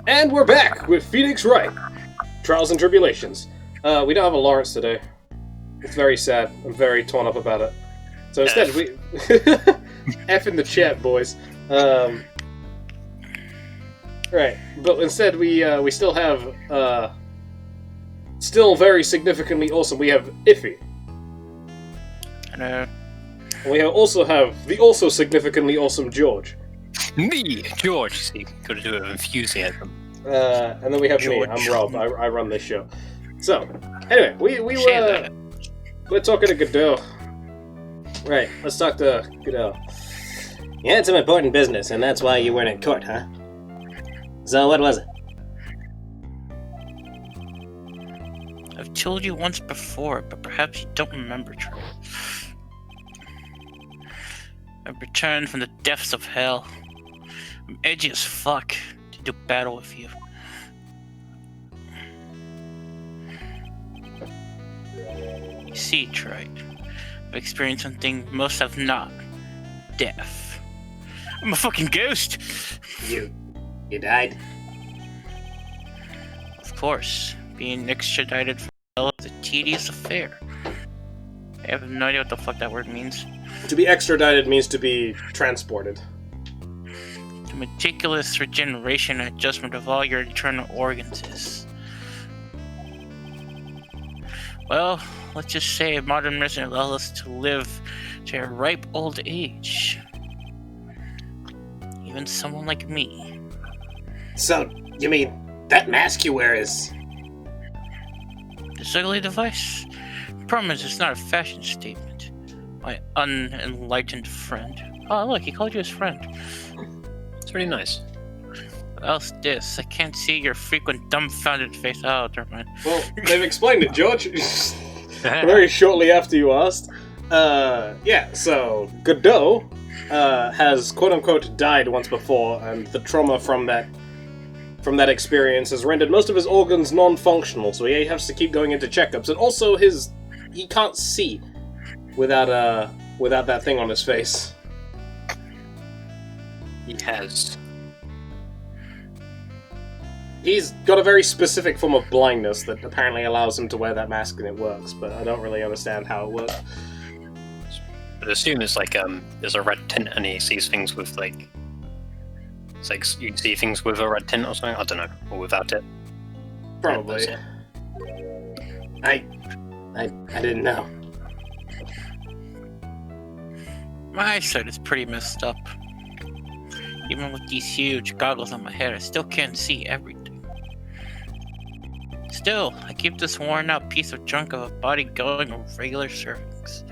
And we're back with Phoenix Wright. Trials and Tribulations. We don't have a Lawrence today. It's very sad. I'm very torn up about it. So instead, we... F in the chat, boys. Right, but instead we still have, still very significantly awesome, we have Iffy. Hello. And we also have the also significantly awesome George. Me, George. See, got to do it with enthusiasm. And then we have George. me. I'm Rob. I run this show. So, anyway, we're talking to Godot. Right, let's talk to Godot. You had some important business, and that's why you weren't in court, huh? So what was it? I've told you once before, but perhaps you don't remember, Troy. I've returned from the depths of hell. I'm edgy as fuck to do battle with you. You see, Troy, I've experienced something most have not. Death. I'm a fucking ghost! You died? Of course. Being extradited from hell is a tedious affair. I have no idea what the fuck that word means. To be extradited means to be transported. The meticulous regeneration and adjustment of all your internal organs is... Well, let's just say modern medicine allows us to live to a ripe old age. Even someone like me. So, you mean that mask you wear is... This ugly device? Problem is, it's not a fashion statement. My unenlightened friend. Oh, look, he called you his friend. It's pretty nice. What else this? I can't see your frequent dumbfounded face. Oh, never mind. Well, they've explained it, George. Very shortly after you asked. Yeah, so Godot has quote-unquote died once before, and the trauma from that experience has rendered most of his organs non-functional, so he has to keep going into checkups, and also he can't see without that thing on his face. He has. He's got a very specific form of blindness that apparently allows him to wear that mask and it works, but I don't really understand how it works. But assume it's like there's a red tint and he sees things with like. It's like you see things with a red tint or something. I don't know, or without it. Probably. I didn't know. My eyesight is pretty messed up. Even with these huge goggles on my head, I still can't see everything. Still, I keep this worn out piece of junk of a body going on regular servings.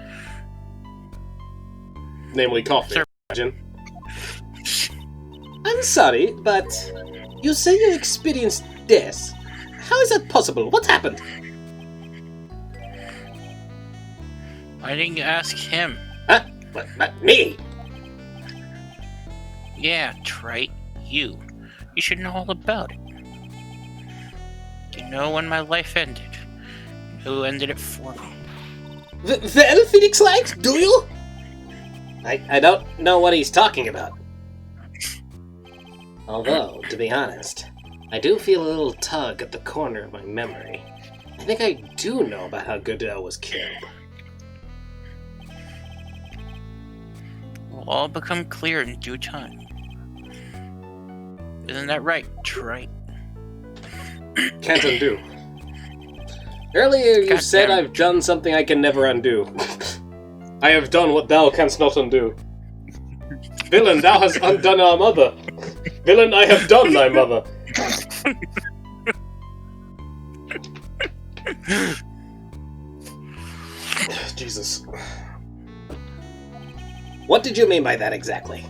Namely coffee, Sir- imagine. I'm sorry, but you say you experienced death. How is that possible? What happened? Why didn't you ask him? Huh? What, me? Yeah, trite. You. You should know all about it. Do you know when my life ended? Who ended it for me? Well, Phoenix Light, do you? I don't know what he's talking about. Although, to be honest, I do feel a little tug at the corner of my memory. I think I do know about how Godot was killed. Will all become clear in due time. Isn't that right, trite? Can't undo. Earlier you said I've done something I can never undo. I have done what thou canst not undo. Villain, thou hast undone our mother. Villain, I have done thy mother. Jesus. What did you mean by that exactly?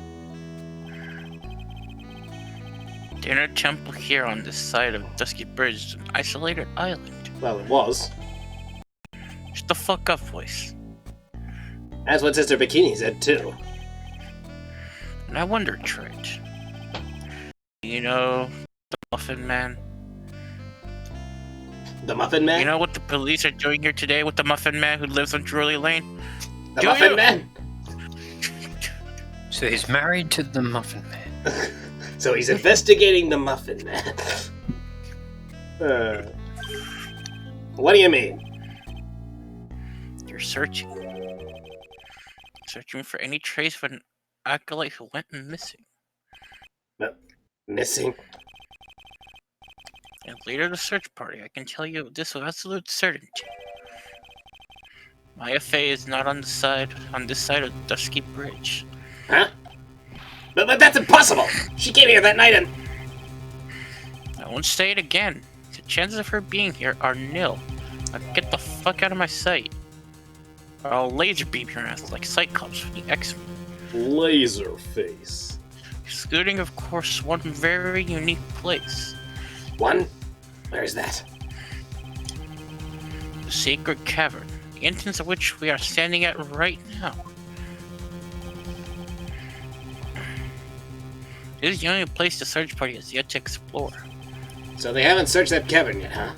The inner temple here on this side of Dusky Bridge is an isolated island. Well, it was. Shut the fuck up, voice. That's what Sister Bikini said too. And I wonder, Trent. You know the Muffin Man? The Muffin Man? You know what the police are doing here today with the Muffin Man who lives on Drury Lane? The Muffin Man? So he's married to the Muffin Man. So he's investigating the muffin man. What do you mean? You're searching. Searching for any trace of an acolyte who went missing. Missing? And leader of the search party, I can tell you this with absolute certainty. Maya Fey is not on this side of Dusky Bridge. Huh? But that's impossible! She came here that night and... I won't say it again. The chances of her being here are nil. Now get the fuck out of my sight. Or I'll laser beam your ass like Cyclops from the X-Men. Laser face. Excluding, of course, one very unique place. One? Where's that? The Sacred Cavern, the entrance of which we are standing at right now. This is the only place the search party has yet to explore. So they haven't searched that cavern yet, huh?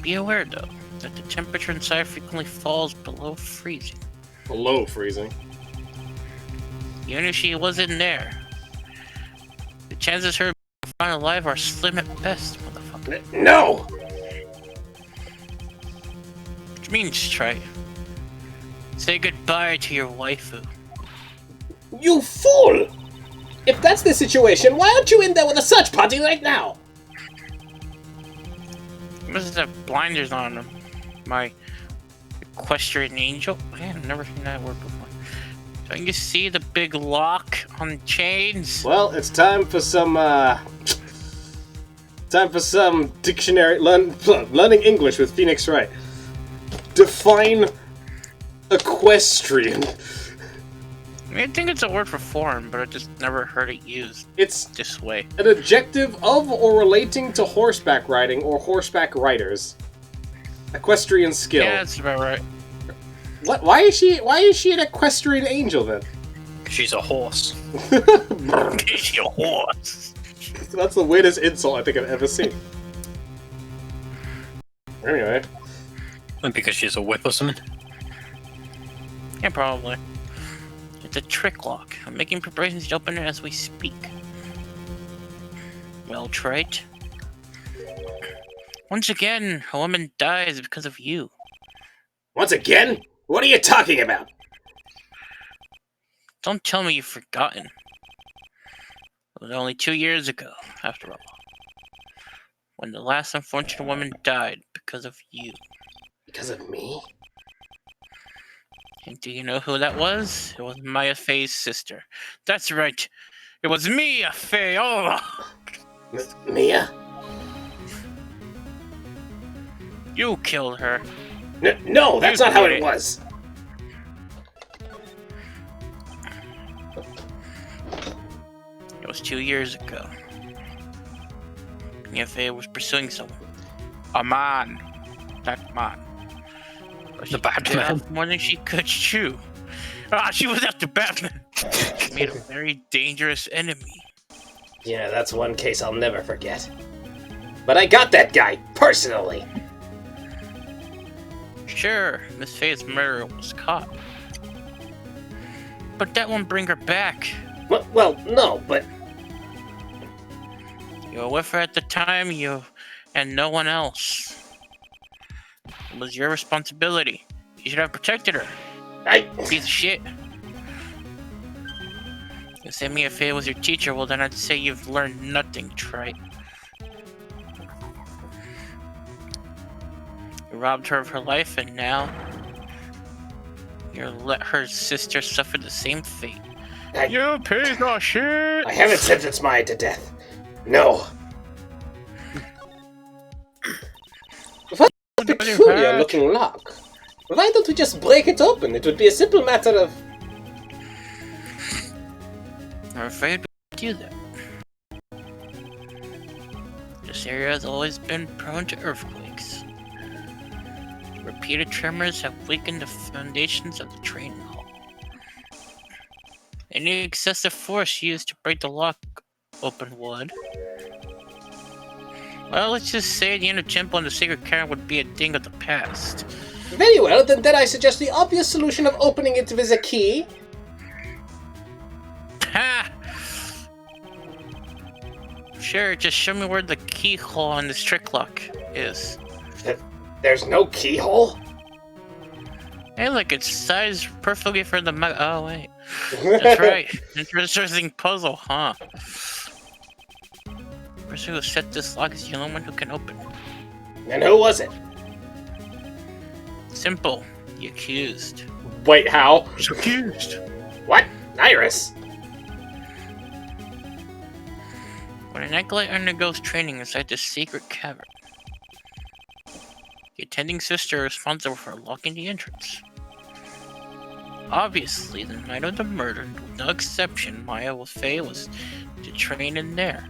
Be aware, though, that the temperature inside frequently falls below freezing. Below freezing. Even if she wasn't there, the chances her being found alive are slim at best, motherfucker. No! Which means, try. Say goodbye to your waifu. You fool! If that's the situation, why aren't you in there with a search party right now? Must have blinders on him. My equestrian angel? Man, I've never seen that word before. Don't you see the big lock on the chains? Well, it's time for some, dictionary, learning English with Phoenix Wright. Define equestrian. I mean, I think it's a word for foreign, but I just never heard it used It's this way. an adjective of or relating to horseback riding or horseback riders. Equestrian skill. Yeah, that's about right. What? Why is she an equestrian angel then? She's a horse. She's a horse. That's the weirdest insult I think I've ever seen. Anyway. Because she's a whip or something. Yeah, probably. It's a trick lock. I'm making preparations to open it as we speak. Well, Trite. Once again, a woman dies because of you. Once again? What are you talking about? Don't tell me you've forgotten. It was only 2 years ago, after all, when the last unfortunate woman died because of you. Because of me? And do you know who that was? It was Maya Fey's sister. That's right. It was Mia Fey. Oh, Mia? you killed her. No, that's not how it was. It was 2 years ago. Mia Fey was pursuing someone. A man. That man. But she The Batman. did more than she could chew. She was after Batman. She made a very dangerous enemy. Yeah, that's one case I'll never forget. But I got that guy, personally. Sure, Miss Fey's murderer was caught. But that won't bring her back. Well, no, but... You were with her at the time, you and no one else. It was your responsibility. You should have protected her. Piece of shit. You say Mia Fey was your teacher, well then I'd say you've learned nothing, Trite. You robbed her of her life and now you let her sister suffer the same fate. You piece of shit! I haven't sentenced Maya to death. No. What a peculiar looking lock. Why don't we just break it open? It would be a simple matter of... I'm afraid we do that. This area has always been prone to earthquakes. Repeated tremors have weakened the foundations of the training hall. Any excessive force used to break the lock open would. Well, let's just say the inner temple and the sacred cavern would be a thing of the past. Very well, then I suggest the obvious solution of opening it with a key. Ha! Sure, just show me where the keyhole on this trick lock is. There's no keyhole? Hey, look, it's sized perfectly for the oh, wait. That's right. Interesting puzzle, huh? The person who set this lock is the only one who can open it. And who was it? Simple. The accused. Wait, how? He's accused. What? Iris? When an acolyte undergoes training inside this secret cavern, the attending sister is responsible for locking the entrance. Obviously, the night of the murder, with no exception, Maya Faye was to train in there.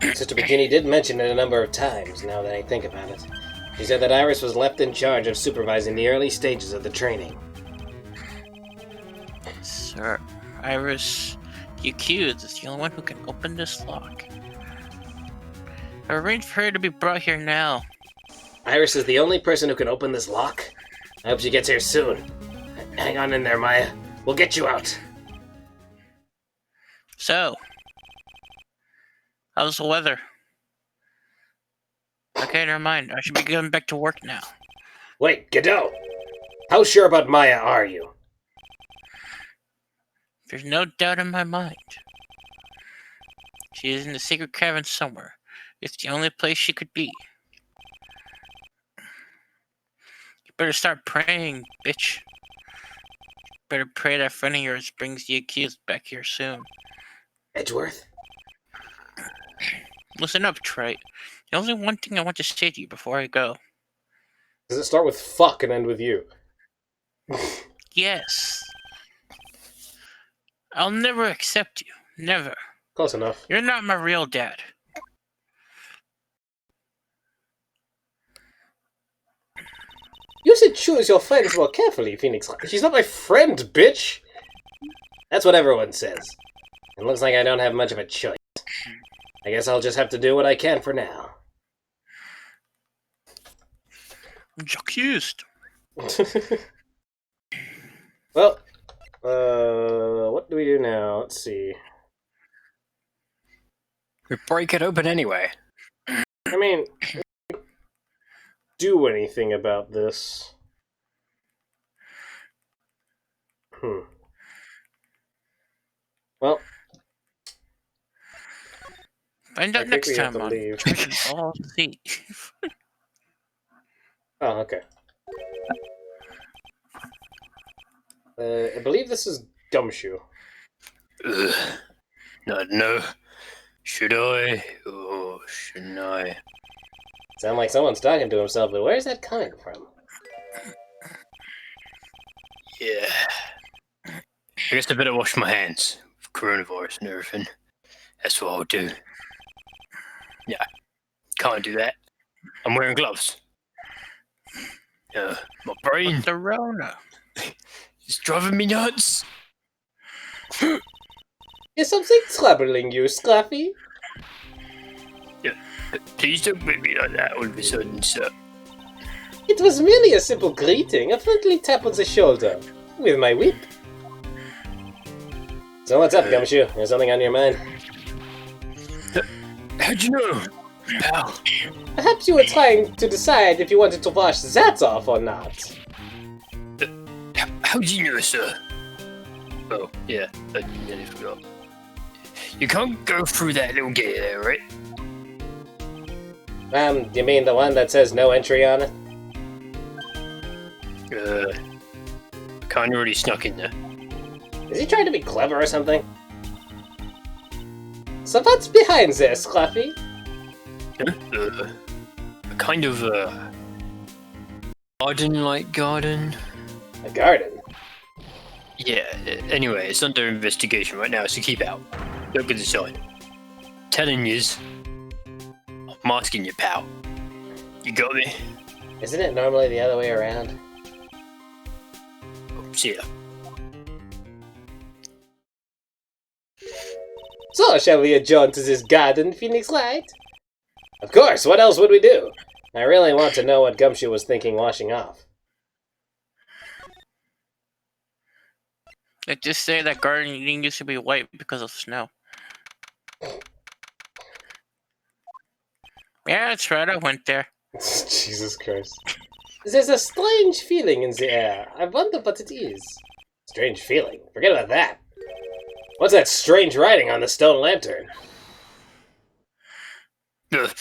Sister Bikini did mention it a number of times, now that I think about it. She said that Iris was left in charge of supervising the early stages of the training. Sir, Iris, the accused, is the only one who can open this lock. I arranged for her to be brought here now. Iris is the only person who can open this lock? I hope she gets here soon. Hang on in there, Maya. We'll get you out. So, how's the weather? Okay, never mind. I should be going back to work now. Wait, Godot! How sure about Maya are you? There's no doubt in my mind. She is in the secret cavern somewhere. It's the only place she could be. You better start praying, bitch. Better pray that friend of yours brings the accused back here soon. Edgeworth? Listen up, Trite. There's only one thing I want to say to you before I go. Does it start with fuck and end with you? Yes. I'll never accept you. Never. Close enough. You're not my real dad. You should choose your friends more carefully, Phoenix. She's not my friend, bitch! That's what everyone says. It looks like I don't have much of a choice. I guess I'll just have to do what I can for now. I'm accused. Well, what do we do now? Let's see. We break it open anyway. I mean, do anything about this. Well, Find I out think next we have time to on leave. Dragon Ball Z. Oh, okay. I believe this is Gumshoe. Ugh. No. Should I? Or shouldn't I? Sound like someone's talking to himself, but where's that coming from? Yeah. I guess I better wash my hands. With coronavirus and everything. That's what I'll do. Yeah. Can't do that. I'm wearing gloves. My brain The Rona. is driving me nuts. Is something troubling you, Scruffy? Please don't make me like that all of a sudden, sir. It was merely a simple greeting, a friendly tap on the shoulder, with my whip. So what's up, Gumshoe? There's something on your mind? How'd you know, pal? Perhaps you were trying to decide if you wanted to wash that off or not. How'd you know, sir? Oh, yeah, I nearly forgot. You can't go through that little gate there, right? You mean the one that says no entry on it? Kinda already snuck in there. Is he trying to be clever or something? So what's behind there, Scruffy? A kind of, garden-like garden? A garden? Yeah, anyway, it's under investigation right now, so keep out. Don't get inside. Telling yous, I'm asking you, pal. You got me? Isn't it normally the other way around? See ya. So, shall we adjourn to this garden, Phoenix Wright? Of course, what else would we do? I really want to know what Gumshoe was thinking washing off. Let's just say that garden used to be white because of snow. Yeah, that's right. I went there. Jesus Christ. There's a strange feeling in the air. I wonder what it is. Strange feeling? Forget about that. What's that strange writing on the stone lantern? What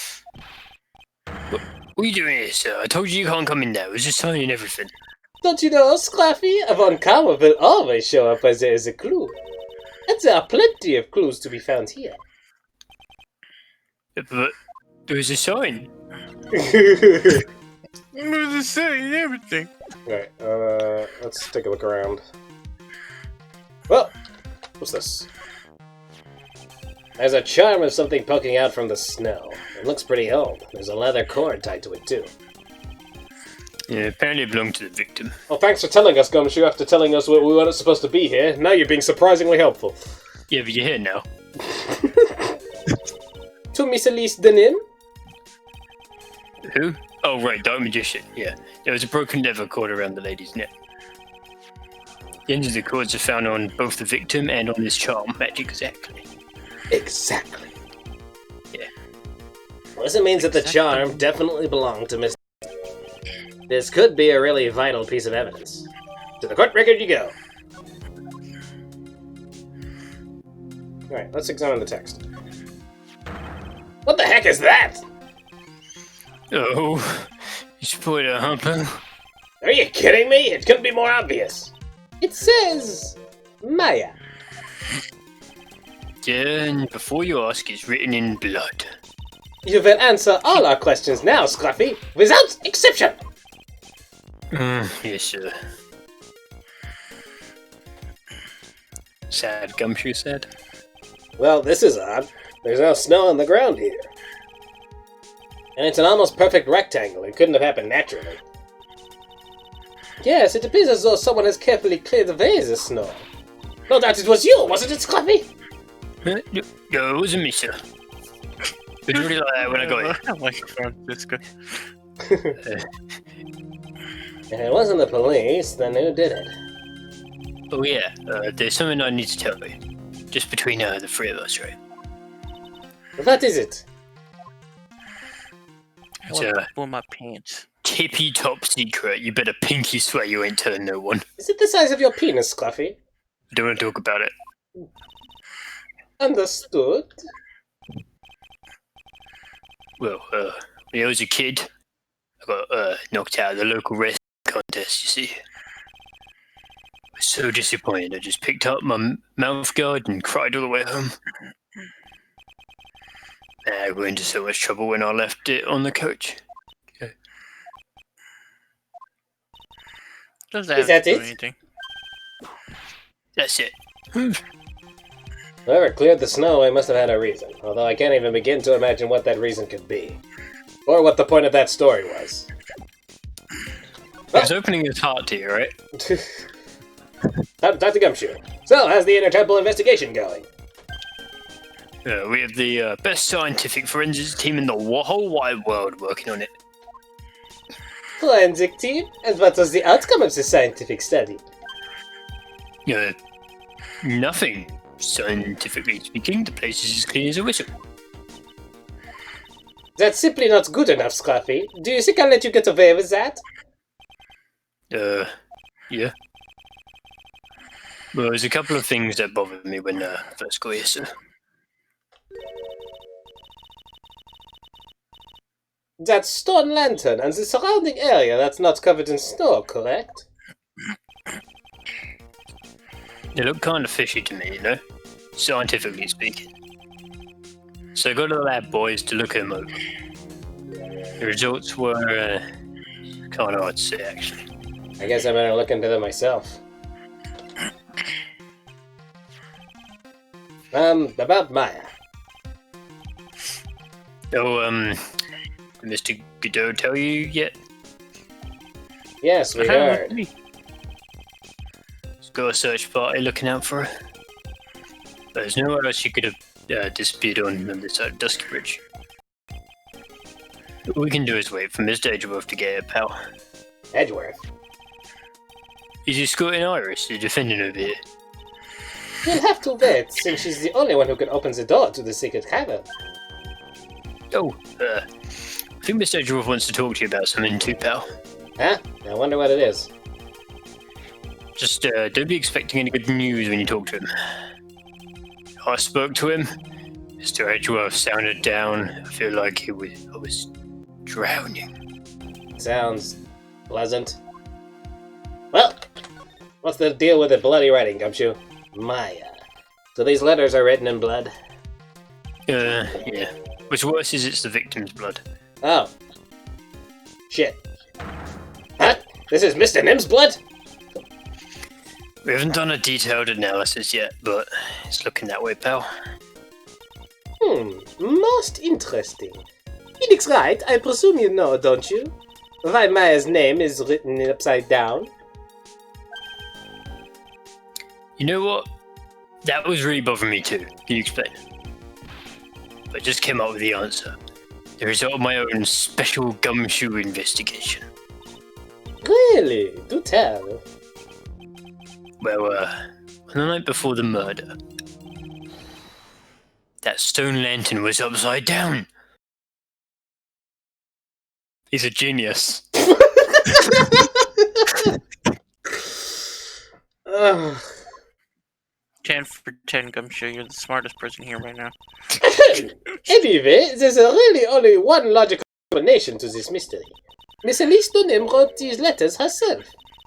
are you doing here, sir? I told you can't come in there. I was just signing everything. Don't you know, Scruffy? A Von Karma will always show up when there is a clue. And there are plenty of clues to be found here. But there's a sign. There's a sign and everything. Right, let's take a look around. Well, what's this? There's a charm of something poking out from the snow. It looks pretty old. There's a leather cord tied to it, too. Yeah, apparently it belonged to the victim. Well, thanks for telling us, Gumshoe, after telling us we weren't supposed to be here. Now you're being surprisingly helpful. Yeah, but you're here now. To Miss Elise Denim? Who? Oh, right, Dark Magician. Yeah, there was a broken leather cord around the lady's neck. The ends of the cords are found on both the victim and on this charm. Match exactly. Exactly. Yeah. Well, this means that the charm definitely belonged to Miss. This could be a really vital piece of evidence. To the court record you go. Alright, let's examine the text. What the heck is that? Oh, you spoiled it, huh, pal? Are you kidding me? It couldn't be more obvious. It says Maya. Yeah, and before you ask, it's written in blood. You will answer all our questions now, Scruffy, without exception. Yes, sir. Sad, Gumshoe said. Well, this is odd. There's no snow on the ground here. And it's an almost perfect rectangle. It couldn't have happened naturally. Yes, it appears as though someone has carefully cleared away the snow. No doubt it was you, wasn't it, Scruffy? No, it wasn't me, sir. It was really like that when I got here. I like Francisco. If it wasn't the police, then who did it? Oh yeah, there's something I need to tell you. Just between the three of us, right? What is it? I want to pull my pants. Tippy top secret. You better pinky swear you ain't telling no one. Is it the size of your penis, Scruffy? Don't want to talk about it. Understood. Well, when I was a kid, I got knocked out of the local wrestling contest, you see. I was so disappointed, I just picked up my mouth guard and cried all the way home. I got into so much trouble when I left it on the coach. Okay. Does that Is that do it? anything? That's it. Whoever cleared the snow, I must have had a reason. Although I can't even begin to imagine what that reason could be. Or what the point of that story was. He was opening his heart to you, right? Dr. Gumshoe. So, how's the Inner Temple investigation going? We have the best scientific forensics team in the whole wide world working on it. Forensic team? And what was the outcome of the scientific study? Nothing. Scientifically speaking, the place is as clean as a whistle. That's simply not good enough, Scruffy. Do you think I'll let you get away with that? Yeah. Well, there's a couple of things that bothered me when I first got here, sir. That stone lantern and the surrounding area that's not covered in snow, correct? They look kind of fishy to me, you know? Scientifically speaking. So I got the lab boys to look at them over. The results were kind of hard to say, actually. I guess I better look into them myself. About Maya. Oh, did Mr. Godot tell you yet? Yes, we heard. He's got a search party looking out for her. There's nowhere else she could have disappeared on this side of Dusky Bridge. All we can do is wait for Mr. Edgeworth to get her, pal. Edgeworth? He's escorting Iris, the defendant over here. You'll have to wait, since she's the only one who can open the door to the secret cavern. Oh, I think Mr. Edgeworth wants to talk to you about something too, pal. Huh? I wonder what it is. Just don't be expecting any good news when you talk to him. I spoke to him. Mr. Edgeworth sounded down. I feel like I was drowning. Sounds pleasant. Well, what's the deal with the bloody writing, Gumshoe? So these letters are written in blood? Yeah. What's worse is it's the victim's blood. Oh. Shit. Huh? This is Mr. Nim's blood? We haven't done a detailed analysis yet, but it's looking that way, pal. Most interesting. Phoenix Wright, I presume you know, don't you? Why Maya's name is written upside down? You know what? That was really bothering me too. Can you explain? I just came up with the answer. The result of my own special gumshoe investigation. Really? Do tell. Well, on the night before the murder, that stone lantern was upside down. He's a genius. Ugh. 10 for 10, Gumshoe. You're the smartest person here right now. Anyway, there's really only one logical explanation to this mystery. Miss Elise Dunham wrote these letters herself,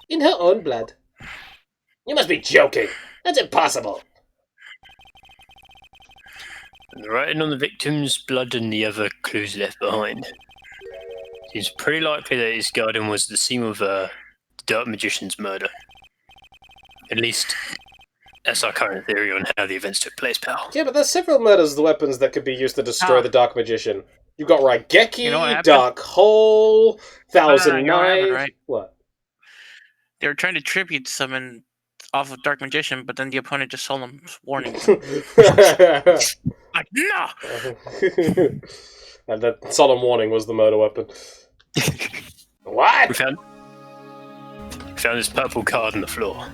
in her own blood. You must be joking. That's impossible. The writing on the victim's blood and the other clues left behind. Seems pretty likely that his garden was the scene of the Dark Magician's murder. At least, that's our current theory on how the events took place, pal. Yeah, but there's several murders of weapons that could be used to destroy the Dark Magician. You've got Raigeki, You know what happened? Dark Hole, Thousand you know what happened, Knives. right? What? They were trying to tribute someone off of Dark Magician, but then the opponent just saw them warning. Like, no! And that solemn warning was the murder weapon. What? We found this purple card on the floor.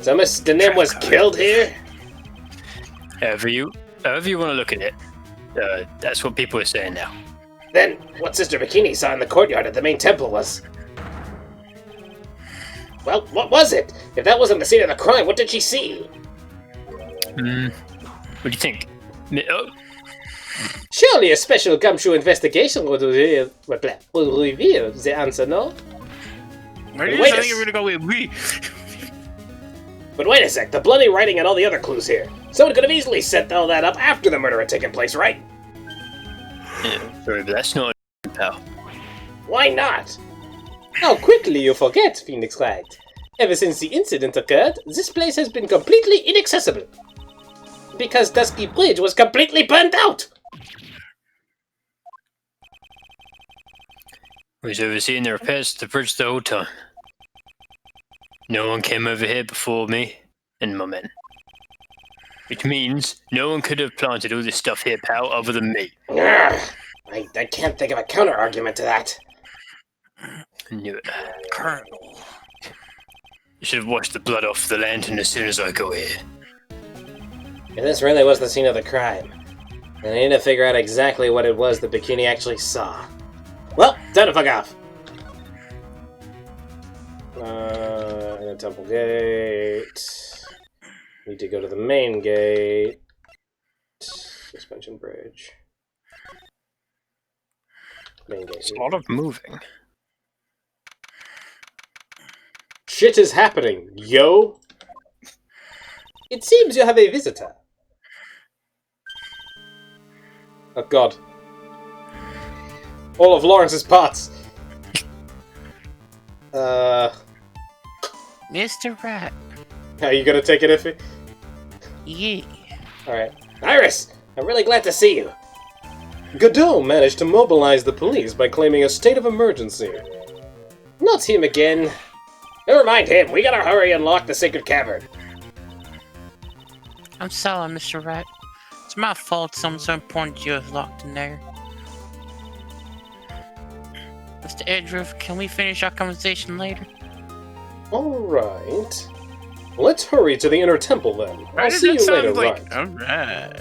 So Mr. Nim was killed here? However you want to look at it, that's what people are saying now. Then, what Sister Bikini saw in the courtyard at the main temple was... Well, what was it? If that wasn't the scene of the crime, what did she see? What do you think? Oh, Surely a special gumshoe investigation would reveal the answer, no? I Wait think you're gonna go with me. But wait a sec, the bloody writing and all the other clues here. Someone could have easily set all that up after the murder had taken place, right? yeah, sorry, but that's not a pal. Why not? How quickly you forget, Phoenix Wright. Ever since the incident occurred, this place has been completely inaccessible. Because Dusky Bridge was completely burnt out! I was overseeing the repairs to the bridge the whole time. No one came over here before me and my men. Which means no one could have planted all this stuff here, pal, other than me. I can't think of a counter-argument to that. I knew it. Colonel. You should have washed the blood off the lantern as soon as I got here. If this really was the scene of the crime, then I need to figure out exactly what it was the Bikini actually saw. Well, time to fuck off. In a temple gate. Need to go to the main gate. Suspension bridge. Main gate. It's a lot of moving. Shit is happening, yo! It seems you have a visitor. Oh god. All of Lawrence's parts! Mr. Rat. Are you gonna take it, Iffy? Yeah. Alright. Iris! I'm really glad to see you! Godot managed to mobilize the police by claiming a state of emergency. Not him again. Never mind him, we gotta hurry and lock the sacred cavern. I'm sorry, Mr. Rat. It's my fault something so important to you is locked in there. Mr. Edgeworth, can we finish our conversation later? Alright. Let's hurry to the inner temple then. I'll see you later, Wright. Alright.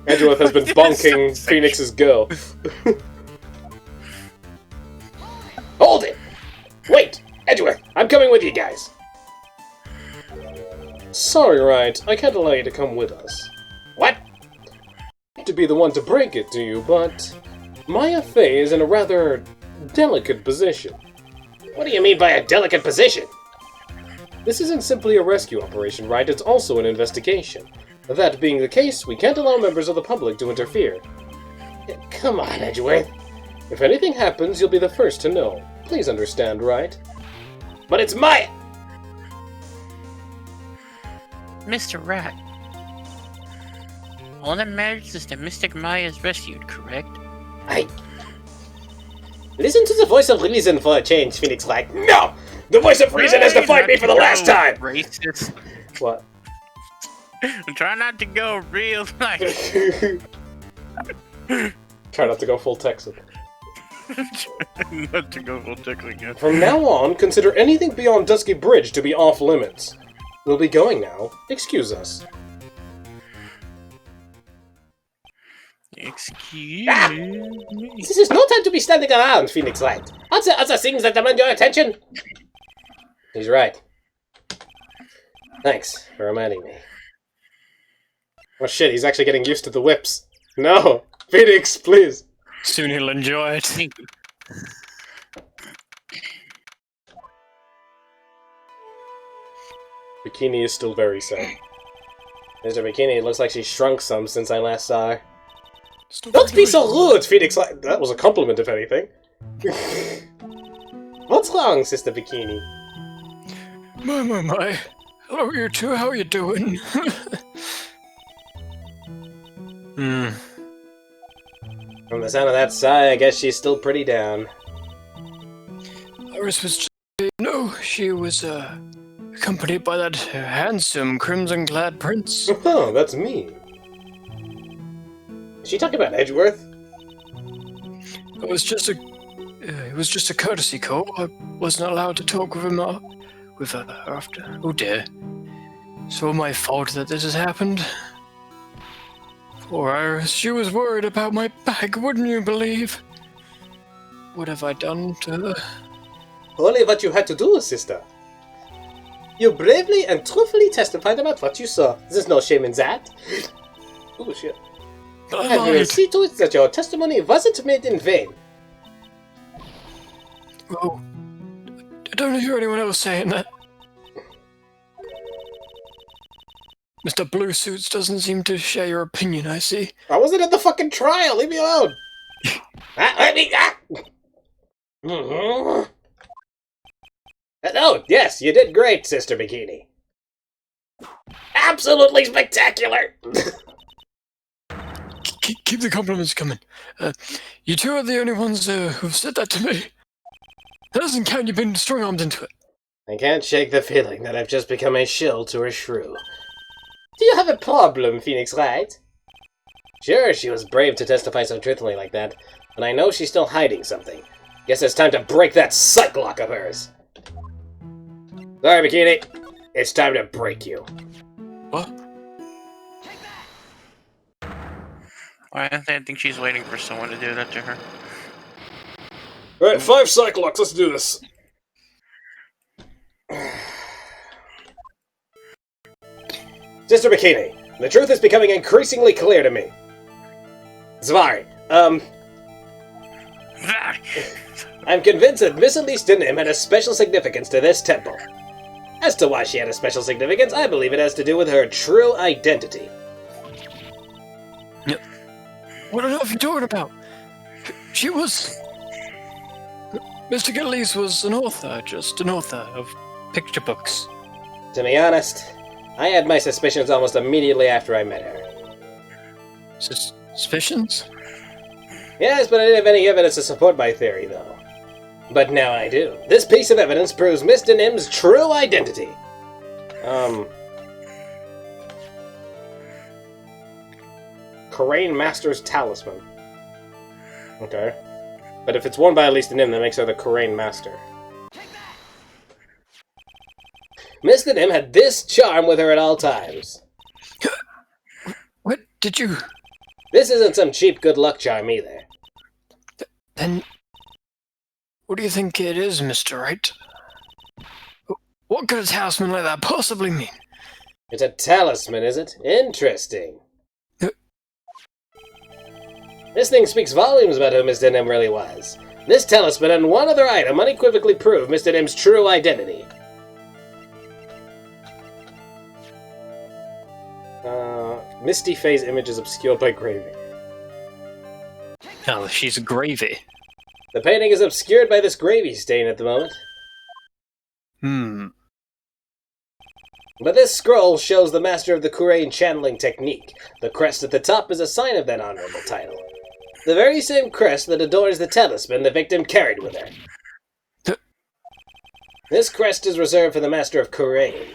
Edgeworth has been bonking Phoenix's girl. Hold it! Wait! Edgeworth, I'm coming with you guys! Sorry, Wright, I can't allow you to come with us. What? I hate to be the one to break it to you, but Maya Fey is in a rather delicate position. What do you mean by a delicate position? This isn't simply a rescue operation, Wright, it's also an investigation. That being the case, we can't allow members of the public to interfere. Come on, Edgeworth. If anything happens, you'll be the first to know. Please understand, Wright? But it's Maya! Mr. Rat. All that matters is that Mystic Maya is rescued, correct? Listen to the voice of reason for a change, Phoenix Wright. No! The voice of reason has defied me for the last time! Racist. What? Try not to go real like. Try not to go full Texan. Not to go full Texan again. From now on, consider anything beyond Dusky Bridge to be off limits. We'll be going now. Excuse us. Excuse me. This is no time to be standing around, Phoenix Wright. Are there other things that demand your attention? He's right. Thanks for reminding me. Oh shit, he's actually getting used to the whips. No! Phoenix, please! Soon he'll enjoy it. Thank you. Bikini is still very sad. Mr. Bikini, it looks like she shrunk some since I last saw her. Don't be so rude, Phoenix! That was a compliment, if anything. What's wrong, Sister Bikini? My. Hello, you two. How are you doing? From the sound of that sigh, I guess she's still pretty down. Iris was just... No, she was, accompanied by that handsome crimson-clad prince. Oh, that's me. Is she talking about Edgeworth? It was just a courtesy call. I wasn't allowed to talk with him with her after. Oh dear. It's all my fault that this has happened. Poor Iris, she was worried about my bag, wouldn't you believe? What have I done to her? Only what you had to do, sister. You bravely and truthfully testified about what you saw. There's no shame in that. Oh shit. And we'll see to it that your testimony wasn't made in vain. Well, I don't hear anyone else saying that. Mr. Blue Suits doesn't seem to share your opinion, I see. I wasn't at the fucking trial, leave me alone! Oh, yes, you did great, Sister Bikini. Absolutely spectacular! Keep the compliments coming. You two are the only ones who've said that to me. That doesn't count, you've been strong-armed into it. I can't shake the feeling that I've just become a shill to her shrew. Do you have a problem, Phoenix Wright? Sure, she was brave to testify so truthfully like that, but I know she's still hiding something. Guess it's time to break that psych lock of hers. Sorry, Bikini. It's time to break you. What? I think she's waiting for someone to do that to her. Alright, 5 psych locks, let's do this. Sister Bikini, the truth is becoming increasingly clear to me. Zvarri, I'm convinced that Miss Elise Denim had a special significance to this temple. As to why she had a special significance, I believe it has to do with her true identity. What on earth are you talking about? She was... Mr. Gillies was an author, just an author of picture books. To be honest, I had my suspicions almost immediately after I met her. Suspicions? Yes, but I didn't have any evidence to support my theory, though. But now I do. This piece of evidence proves Miss Denim's true identity. Corain Master's Talisman. Okay. But if it's worn by Elise Denim, that makes her the Corain Master. Mr. Nim had this charm with her at all times. What did you... This isn't some cheap good luck charm either. Then... What do you think it is, Mr. Wright? What could a talisman like that possibly mean? It's a talisman, is it? Interesting. This thing speaks volumes about who Mr. Nim really was. This talisman and one other item unequivocally prove Mr. Nim's true identity. Misty Faye's image is obscured by gravy. Oh, she's gravy. The painting is obscured by this gravy stain at the moment. But this scroll shows the master of the Kurain channeling technique. The crest at the top is a sign of that honorable title. The very same crest that adorns the talisman the victim carried with her. This crest is reserved for the master of Kurain.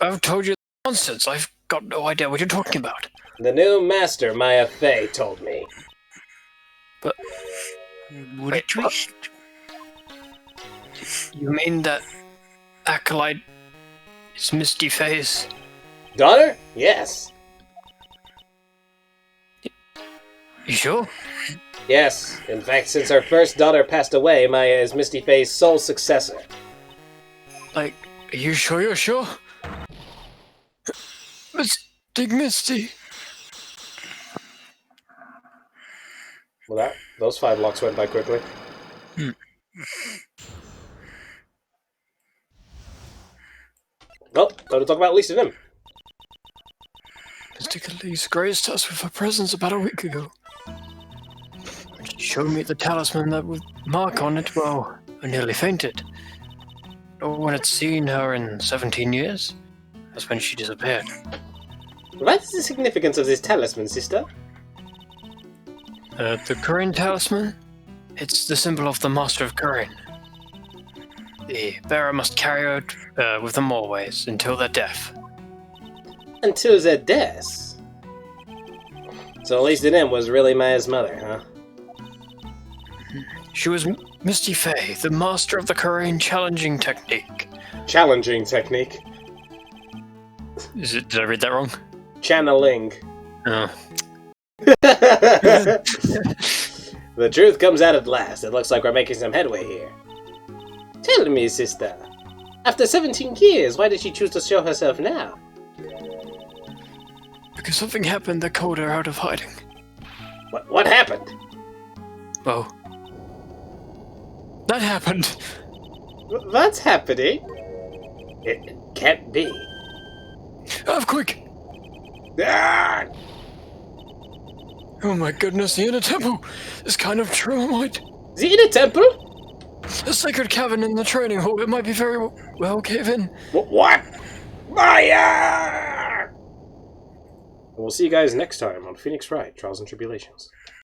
I've told you nonsense. I've got no idea what you're talking about. The new master, Maya Fey, told me. But... Wait, what? You mean that acolyte is Misty Faye's daughter? Yes. You sure? Yes. In fact, since her first daughter passed away, Maya is Misty Faye's sole successor. Like, are you sure you're sure? Misty. Well, those 5 locks went by quickly. Well, time to talk about Lisa Nim. Mystic Elise graced us with her presence about a week ago. When she showed me the talisman that would mark on it, well, I nearly fainted. No one had seen her in 17 years. That's when she disappeared. What is the significance of this talisman, sister? The Kurain talisman? It's the symbol of the Master of Kurain. The bearer must carry it with them always, until their death. Until their deaths? So Lisa Nim was really Maya's mother, huh? She was Misty Faye, the master of the Kurain challenging technique. Challenging technique? Did I read that wrong? Channeling. Oh. The truth comes out at last. It looks like we're making some headway here. Tell me, sister. After 17 years, why did she choose to show herself now? Because something happened that called her out of hiding. What happened? Well, that happened. What's happening? It can't be. Quick! Ah! Oh my goodness, the inner temple is kind of true-might. The inner temple? The sacred cavern in the training hall, it might be very well cave in. What? Maya! We'll see you guys next time on Phoenix Wright, Trials and Tribulations.